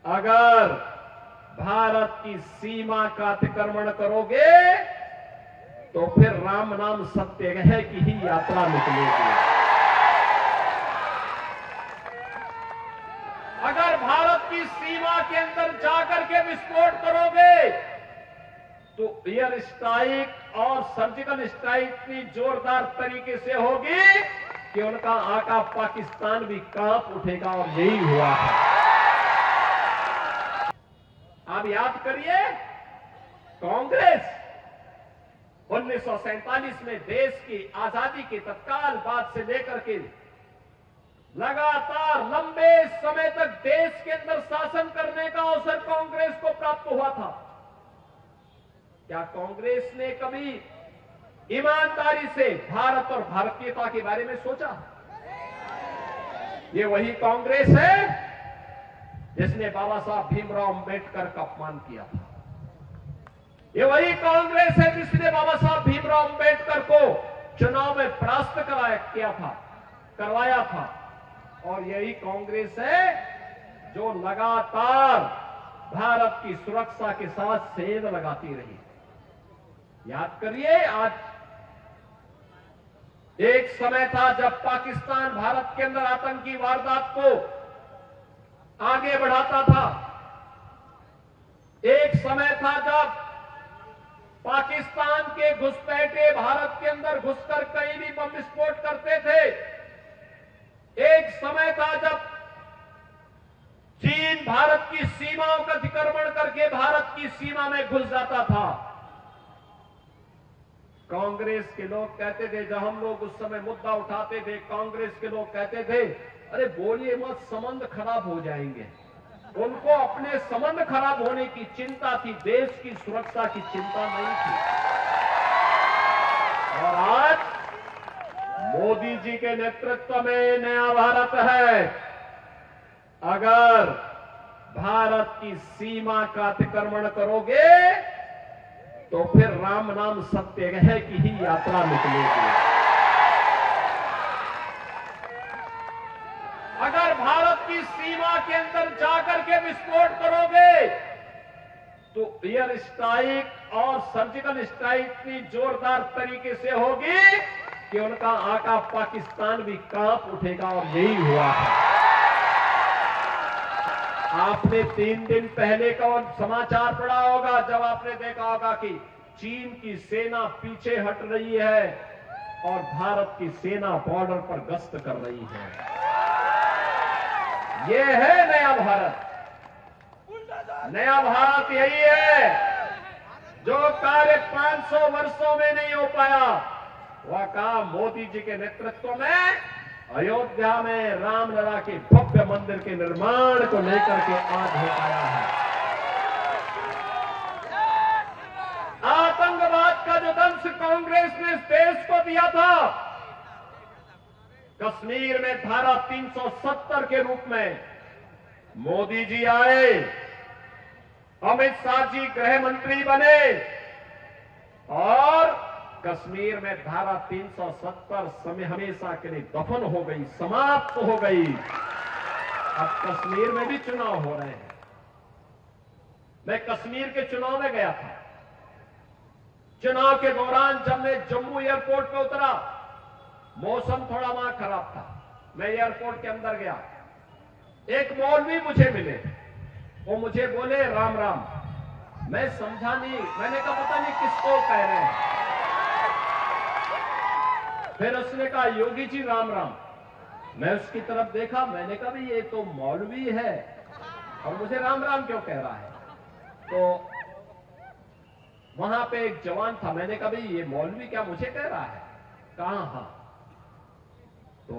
अगर भारत की सीमा का अतिक्रमण करोगे तो फिर राम नाम सत्य है की ही यात्रा निकलेगी। अगर भारत की सीमा के अंदर जाकर के विस्फोट करोगे तो एयर स्ट्राइक और सर्जिकल स्ट्राइक इतनी जोरदार तरीके से होगी कि उनका आका पाकिस्तान भी कांप उठेगा, और यही हुआ है। आप याद करिए, कांग्रेस 1947 में देश की आजादी के तत्काल बाद से लेकर के लगातार लंबे समय तक देश के अंदर शासन करने का अवसर कांग्रेस को प्राप्त हुआ था। क्या कांग्रेस ने कभी ईमानदारी से भारत और भारतीयता के बारे में सोचा? ये वही कांग्रेस है जिसने बाबा साहब भीमराव अंबेडकर का अपमान किया था। ये वही कांग्रेस है जिसने बाबा साहब भीमराव अंबेडकर को चुनाव में परास्त करवाया था। और यही कांग्रेस है जो लगातार भारत की सुरक्षा के साथ सेंध लगाती रही। याद करिए, आज एक समय था जब पाकिस्तान भारत के अंदर आतंकी वारदात को आगे बढ़ाता था। एक समय था जब पाकिस्तान के घुसपैठे भारत के अंदर घुसकर कहीं भी बम विस्फोट करते थे। एक समय था जब चीन भारत की सीमाओं का अतिक्रमण करके भारत की सीमा में घुस जाता था। कांग्रेस के लोग कहते थे, जब हम लोग उस समय मुद्दा उठाते थे, कांग्रेस के लोग कहते थे, अरे बोलिए मत, संबंध खराब हो जाएंगे। उनको अपने संबंध खराब होने की चिंता थी, देश की सुरक्षा की चिंता नहीं थी। और आज मोदी जी के नेतृत्व में नया भारत है। अगर भारत की सीमा का अतिक्रमण करोगे तो फिर राम नाम सत्य है की ही यात्रा निकलेगी। अगर भारत की सीमा के अंदर जाकर के विस्फोट करोगे तो एयर स्ट्राइक और सर्जिकल स्ट्राइक इतनी जोरदार तरीके से होगी कि उनका आका पाकिस्तान भी कांप उठेगा, और यही हुआ है। आपने 3 दिन पहले का समाचार पढ़ा होगा, जब आपने देखा होगा कि चीन की सेना पीछे हट रही है और भारत की सेना बॉर्डर पर गश्त कर रही है। यह है नया भारत। नया भारत यही है जो कार्य 500 वर्षों में नहीं हो पाया, वह काम मोदी जी के नेतृत्व में अयोध्या में रामलला के भव्य मंदिर के निर्माण को लेकर के आज हो पाया है। आतंकवाद का जो दंश कांग्रेस ने इस देश को दिया था, कश्मीर में धारा 370 के रूप में मोदी जी आए, अमित शाह जी गृह मंत्री बने और कश्मीर में धारा 370 समय हमेशा के लिए दफन हो गई, समाप्त हो गई। अब कश्मीर में भी चुनाव हो रहे हैं। मैं कश्मीर के चुनाव में गया था। चुनाव के दौरान जब मैं जम्मू एयरपोर्ट पे उतरा, मौसम थोड़ा वहां खराब था। मैं एयरपोर्ट के अंदर गया, एक मौलवी मुझे मिले, वो मुझे बोले राम राम। मैं समझा नहीं, मैंने कहा पता नहीं किसको कह रहे हैं। फिर उसने कहा योगी जी राम राम। मैं उसकी तरफ देखा, मैंने कहा भाई ये तो मौलवी है और मुझे राम राम क्यों कह रहा है। तो वहां पे एक जवान था, मैंने कहा भाई ये मौलवी क्या मुझे कह रहा है? कहा हाँ। तो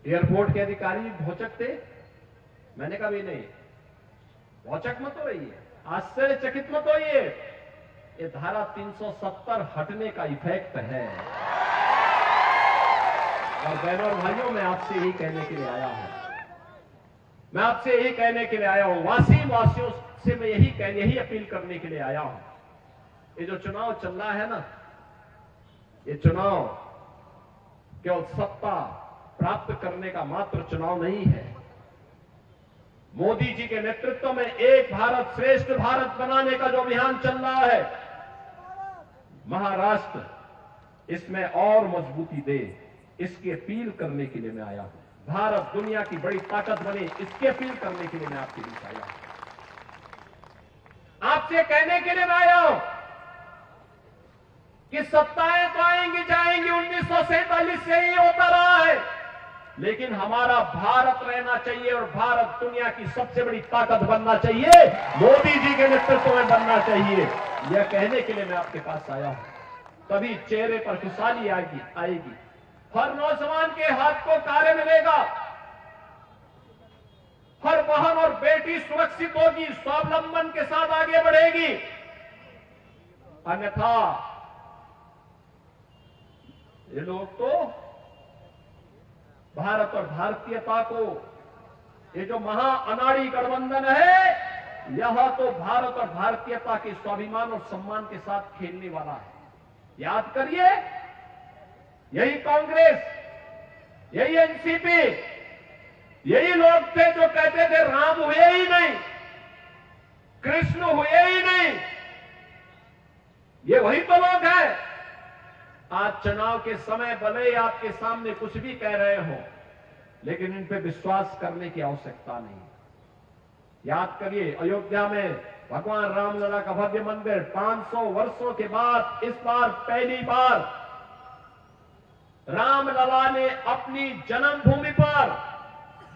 एयरपोर्ट के अधिकारी भौचक थे। मैंने कहा भाई नहीं, भौचक मत हो रही है, आश्चर्यचकित मत होइए, ये धारा 370 हटने का इफेक्ट है। और बहनों और भाइयों, मैं आपसे यही कहने के लिए आया हूं, मैं आपसे यही कहने के लिए आया हूं, वासियों से मैं यही अपील करने के लिए आया हूं। ये जो चुनाव चल रहा है ना, ये चुनाव केवल सत्ता प्राप्त करने का मात्र चुनाव नहीं है। मोदी जी के नेतृत्व में एक भारत श्रेष्ठ भारत बनाने का जो अभियान चल रहा है, महाराष्ट्र इसमें और मजबूती दे, इसकी अपील करने के लिए मैं आया हूं। भारत दुनिया की बड़ी ताकत बने, इसकी अपील करने के लिए मैं आपके बीच आया हूं। आपसे कहने के लिए मैं आया हूं कि सत्ताएं तो आएंगी जाएंगी, 1947 से ही होता रहा है, लेकिन हमारा भारत रहना चाहिए और भारत दुनिया की सबसे बड़ी ताकत बनना चाहिए, मोदी जी के नेतृत्व में बनना चाहिए। यह कहने के लिए मैं आपके पास आया हूं। तभी चेहरे पर खुशहाली आएगी, हर नौजवान के हाथ को कार्य मिलेगा, हर बहन और बेटी सुरक्षित होगी, स्वावलंबन के साथ आगे बढ़ेगी। अन्यथा ये लोग तो भारत और भारतीयता को, ये जो महा अनाड़ी गठबंधन है, यह तो भारत और भारतीयता के स्वाभिमान और सम्मान के साथ खेलने वाला है। याद करिए, यही कांग्रेस, यही एनसीपी, यही लोग थे जो कहते थे राम हुए ही नहीं, कृष्ण हुए ही नहीं। ये वही तो लोग हैं। आज चुनाव के समय भले ही आपके सामने कुछ भी कह रहे हो, लेकिन इन पे विश्वास करने की आवश्यकता नहीं। याद करिए, अयोध्या में भगवान रामलला का भव्य मंदिर 500 वर्षों के बाद इस बार पहली बार रामलला ने अपनी जन्मभूमि पर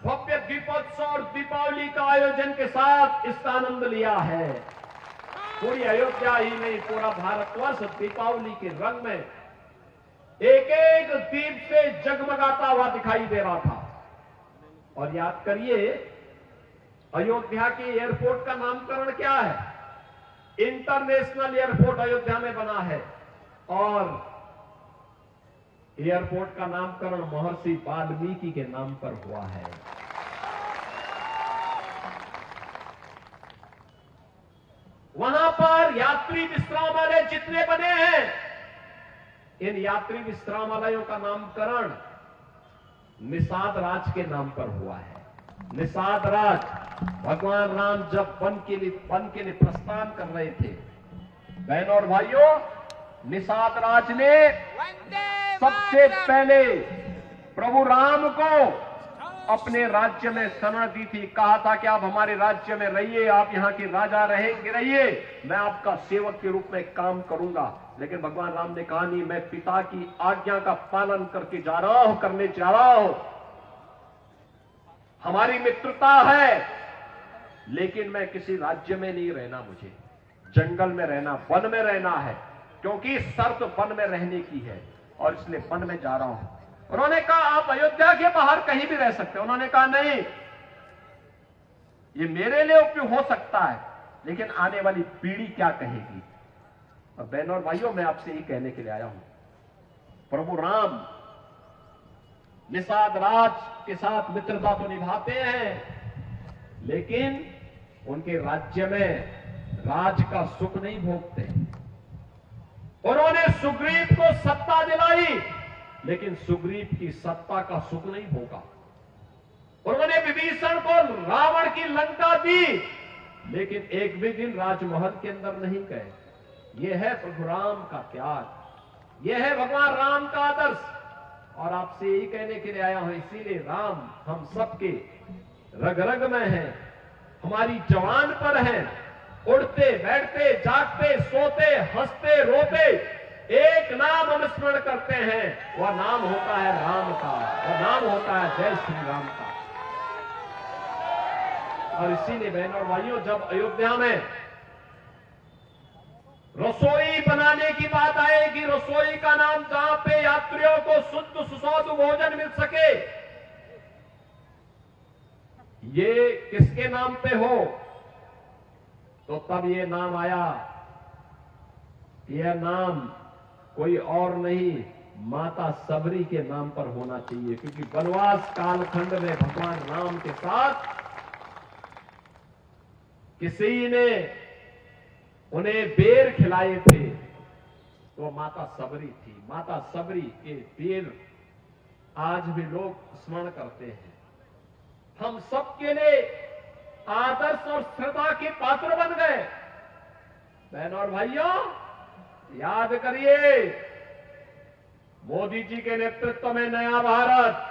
भव्य दीपोत्सव और दीपावली का आयोजन के साथ इसका आनंद लिया है। पूरी अयोध्या ही नहीं, पूरा भारतवर्ष दीपावली के रंग में एक एक दीप से जगमगाता हुआ दिखाई दे रहा था। और याद करिए, अयोध्या के एयरपोर्ट का नामकरण क्या है? इंटरनेशनल एयरपोर्ट अयोध्या में बना है, और एयरपोर्ट का नामकरण महर्षि वाल्मीकि के नाम पर हुआ है। वहां पर यात्री विश्रामालय जितने बने हैं, इन यात्री विश्रामालयों का नामकरण निषाद राज के नाम पर हुआ है। निषाद राज, भगवान राम जब वन के लिए प्रस्थान कर रहे थे, बहनों और भाइयों, निषाद राज ने सबसे पहले प्रभु राम को अपने राज्य में शरण दी थी। कहा था कि आप हमारे राज्य में रहिए, आप यहाँ के राजा रहिए, मैं आपका सेवक के रूप में काम करूंगा। लेकिन भगवान राम ने कहा नहीं, मैं पिता की आज्ञा का पालन करने जा रहा हूं। हमारी मित्रता है, लेकिन मैं किसी राज्य में नहीं रहना, मुझे जंगल में रहना, वन में रहना है, क्योंकि शर्त वन में रहने की है, और इसलिए वन में जा रहा हूं। उन्होंने कहा आप अयोध्या के बाहर कहीं भी रह सकते हैं। उन्होंने कहा नहीं, ये मेरे लिए उपयोग हो सकता है, लेकिन आने वाली पीढ़ी क्या कहेगी। और बहनों और भाइयों, मैं आपसे यही कहने के लिए आया हूं, प्रभु राम निषाद राज के साथ मित्रता तो निभाते हैं, लेकिन उनके राज्य में राज का सुख नहीं भोगते। उन्होंने सुग्रीव को सत्ता दिलाई, लेकिन सुग्रीव की सत्ता का सुख नहीं भोगा। उन्होंने विभीषण को रावण की लंका दी, लेकिन एक भी दिन राजमहल के अंदर नहीं गए। यह है प्रभु राम का त्याग, यह है भगवान राम का आदर्श। और आपसे यही कहने के लिए आया हूं, इसीलिए राम हम सबके रग रग में है, हमारी जवान पर है। उड़ते बैठते जागते सोते हंसते रोते एक नाम हम स्मरण करते हैं, वह नाम होता है राम का, वह नाम होता है जय श्री राम का। और इसीलिए बहनों और भाइयों, जब अयोध्या में रसोई बनाने की बात आएगी, रसोई का नाम जहां पे यात्रियों को शुद्ध सुस्वादु भोजन मिल सके, ये किसके नाम पे हो, तो तब ये नाम आया। यह नाम कोई और नहीं, माता सबरी के नाम पर होना चाहिए, क्योंकि वनवास कालखंड में भगवान राम के साथ किसी ने उन्हें बेर खिलाए थे, तो माता सबरी थी। माता सबरी के बेर आज भी लोग स्मरण करते हैं। हम सबके लिए आदर्श और श्रद्धा के पात्र बन गए। बहनों और भाइयों, याद करिए, मोदी जी के नेतृत्व में नया भारत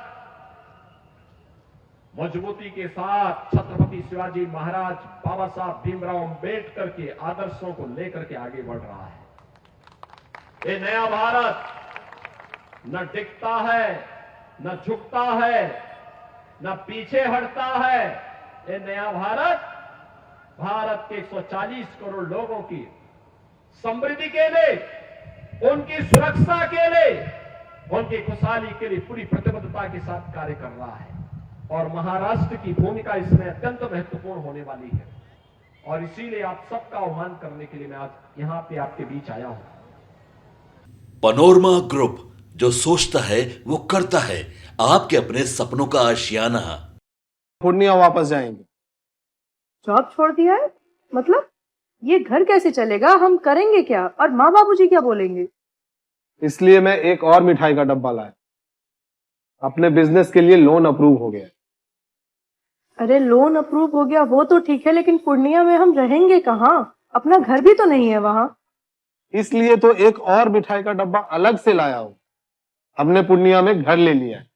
मजबूती के साथ छत्रपति शिवाजी महाराज, बाबा साहब भीमराव अंबेडकर के आदर्शों को लेकर के आगे बढ़ रहा है। ये नया भारत न टिकता है, न झुकता है, न पीछे हटता है। ये नया भारत के 140 करोड़ लोगों की समृद्धि के लिए, उनकी सुरक्षा के लिए, उनकी खुशहाली के लिए पूरी प्रतिबद्धता के साथ कार्य कर रहा है। और महाराष्ट्र की भूमिका इसमें अत्यंत महत्वपूर्ण होने वाली है। और इसीलिए आप सबका आह्वान करने के लिए मैं आज यहां पे आपके बीच आया हूं। पैनोरमा ग्रुप, जो सोचता है वो करता है। आपके अपने सपनों का आशियाना। पूर्णिया वापस जाएंगे। जॉब छोड़ दिया है? मतलब ये घर कैसे चलेगा? हम करेंगे क्या? और माँ बाबूजी क्या बोलेंगे? इसलिए मैं एक और मिठाई का डब्बा लाया। अपने बिजनेस के लिए लोन अप्रूव हो गया। अरे लोन अप्रूव हो गया वो तो ठीक है, लेकिन पूर्णिया में हम रहेंगे कहाँ? अपना घर भी तो नहीं है वहाँ। इसलिए तो एक और मिठाई का डब्बा अलग से लाया हूँ। हमने पूर्णिया में घर ले लिया है,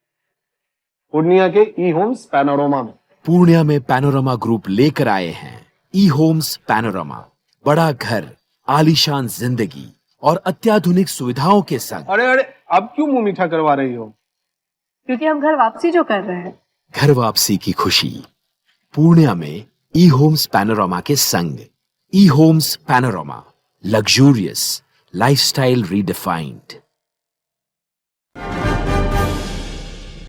पूर्णिया के ई होम्स पैनोरमा में। पूर्णिया में पैनोरमा ग्रुप लेकर आए हैं ई होम्स पैनोरमा। बड़ा घर, आलीशान जिंदगी और अत्याधुनिक सुविधाओं के संग। अरे अब क्यों मुंह मीठा करवा रही हो? क्योंकि हम घर वापसी जो कर रहे हैं। घर वापसी की खुशी पूर्णिया में ई होम्स पैनोरमा के संग। E Homes Panorama, luxurious lifestyle redefined.